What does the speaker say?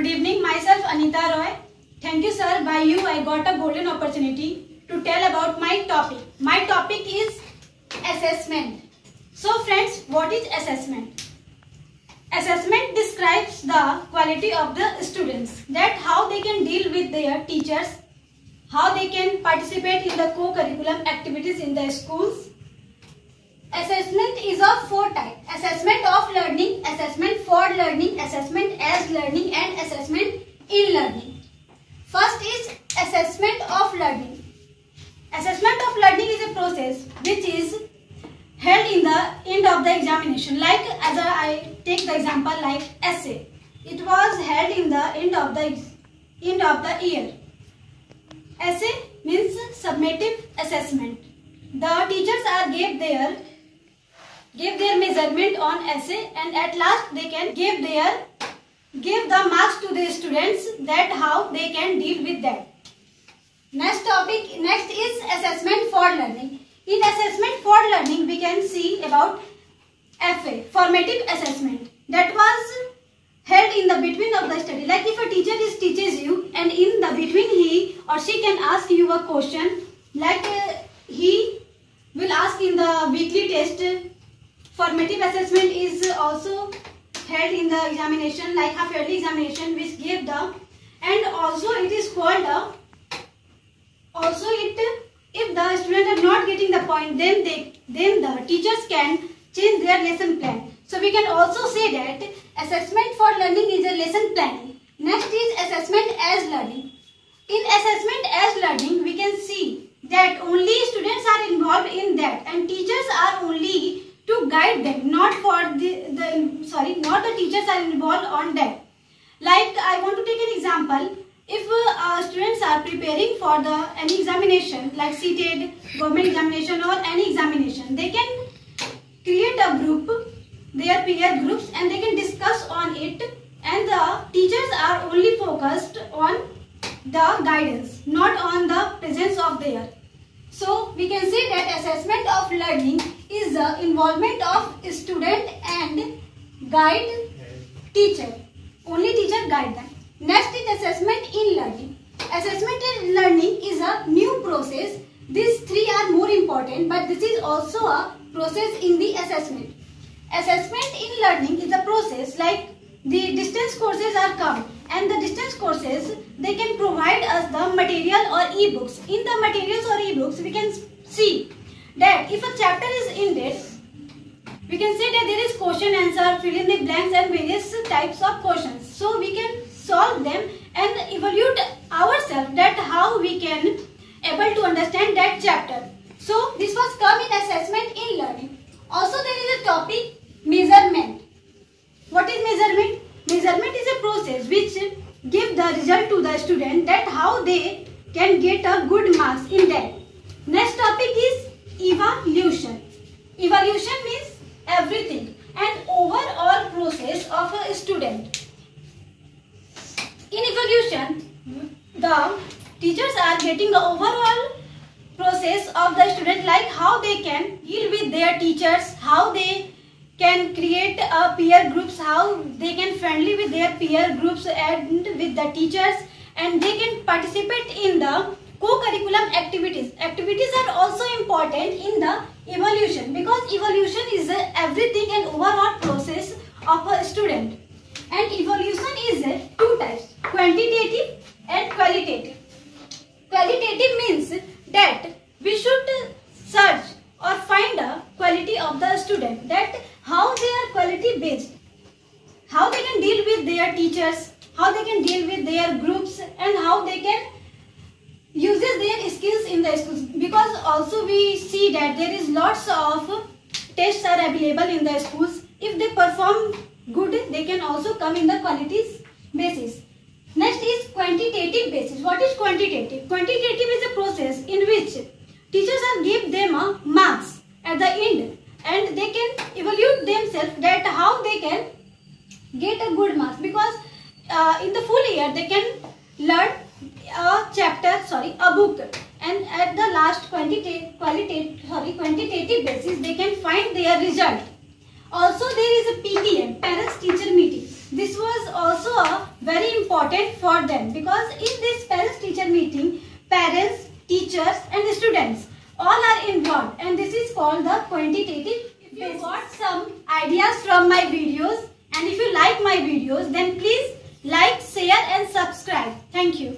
Good evening, myself Anita Roy. Thank you sir, by you I got a golden opportunity to tell about my topic. My topic is assessment. So friends, what is assessment? Assessment describes the quality of the students, that how they can deal with their teachers, how they can participate in the co-curriculum activities in the schools. Assessment is of four types: assessment of learning, assessment for learning, assessment as learning, and assessment in learning. First is assessment of learning. Assessment of learning is a process which is held in the end of the examination. Like as I take the example like essay, it was held in the end of the year. Essay means summative assessment. The teachers are gave their measurement on essay, and at last they can give the marks to the students, that how they can deal with that. Next is assessment for learning. In assessment for learning, we can see about FA, formative assessment, that was held in the between of the study. Like if a teacher teaches you, and in the between he or she can ask you a question, like he will ask in the weekly test. Formative assessment is also held in the examination, like half yearly examination, which gave the, and also it is called if the students are not getting the point, then the teachers can change their lesson plan. So we can also say that assessment for learning is a lesson planning. Next is assessment as learning. In assessment as learning, we can see that only students are involved in that, and teachers are only to guide them, not the teachers are involved on that. Like I want to take an example. If students are preparing for any examination, like CTET, government examination, or any examination, they can create a group, their peer groups, and they can discuss on it, and the teachers are only focused on the guidance, not on the presence of there. So we can say that assessment of learning is the involvement of student and guide teacher. Only teacher guide them. Next is assessment in learning. Assessment in learning is a new process. These three are more important, but this is also a process in the assessment. Assessment in learning is a process like the distance courses are come, and the distance courses, they can provide us the material or e-books. In the materials or e-books, we can see that if a chapter is ended, we can say that there is question answer, fill in the blanks, and various types of questions. So we can solve them and evaluate ourselves that how we can able to understand that chapter. So this was come in assessment in learning. Also there is a topic measurement. What is measurement? Measurement is a process which give the result to the student, that how they can get a good marks in that. Next topic is evaluation. Evaluation means everything, an overall process of a student. In evaluation, the teachers are getting the overall process of the student, like how they can deal with their teachers, how they can create peer groups, how they can friendly with their peer groups and with the teachers, and they can participate in the co-curriculum activities. Activities are also important in the evaluation, because evaluation is everything and overall process of a student. And evaluation is two types: quantitative and qualitative. Qualitative means that we should search or find a quality of the student, that how they are quality based, how they can deal with their teachers, how they can deal with their groups, and how they can uses their skills in the schools. Because also we see that there is lots of tests are available in the schools. If they perform good, they can also come in the qualities basis. Next is quantitative basis. What is quantitative? Quantitative is a process in which teachers are give them a marks at the end, and they can evaluate themselves that how they can get a good marks, because in the full year they can learn a book, and at the last quantitative basis they can find their result. Also there is a PTM, parents teacher meeting. this was also very important for them, because in this parents teacher meeting, parents, teachers and students all are involved, and this is called the quantitative. If you got some ideas from my videos and if you like my videos, then please like, share and subscribe. Thank you.